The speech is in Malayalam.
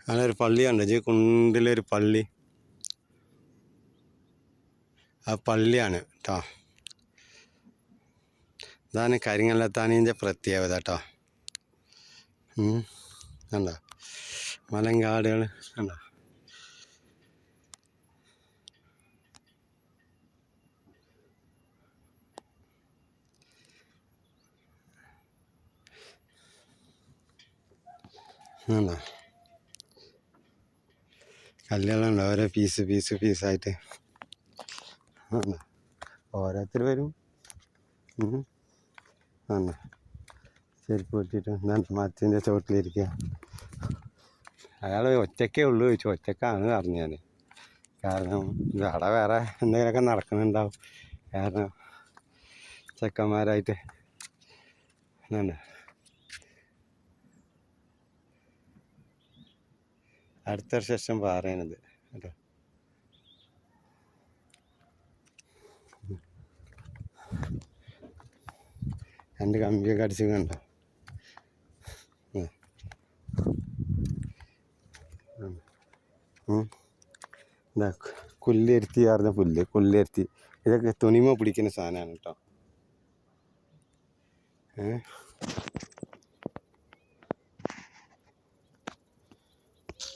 അങ്ങനെ ഒരു പള്ളി കണ്ടു ജി കുണ്ടിലൊരു പള്ളി. ആ പള്ളിയാണ് കേട്ടോ. ഇതാണ് കരിങ്ങല്ലത്താണീൻ്റെ പ്രത്യേകത കേട്ടോ. കണ്ടോ മലങ്കാടുകൾ കണ്ടോ. കണ്ടോ കല്ലുകളുണ്ട് ഓരോ പീസായിട്ട്. ഓരോരുത്തർ വരും. കണ്ടോ ചെരുപ്പ് പൊട്ടിയിട്ട് മരത്തിൻ്റെ ചുവട്ടിലിരിക്കുക. അയാൾ ഒറ്റയ്ക്കേ ഉള്ളൂ ചോദിച്ചു. ഒറ്റക്കാണ് പറഞ്ഞു ഞാൻ. കാരണം അവിടെ വേറെ എന്തെങ്കിലുമൊക്കെ നടക്കുന്നുണ്ടാവും. കാരണം ചെക്കന്മാരായിട്ട് കണ്ടോ. അടുത്ത സെഷൻ പറയണത് കേട്ടോ. രണ്ട് കമ്പിയൊക്കെ അടിച്ച് കണ്ടോ. എന്താ കുല്ലെരുത്തി പറഞ്ഞ കുല്ലെരുത്തി. ഇതൊക്കെ തുണിമ പിടിക്കുന്ന സാധനമാണ് കേട്ടോ.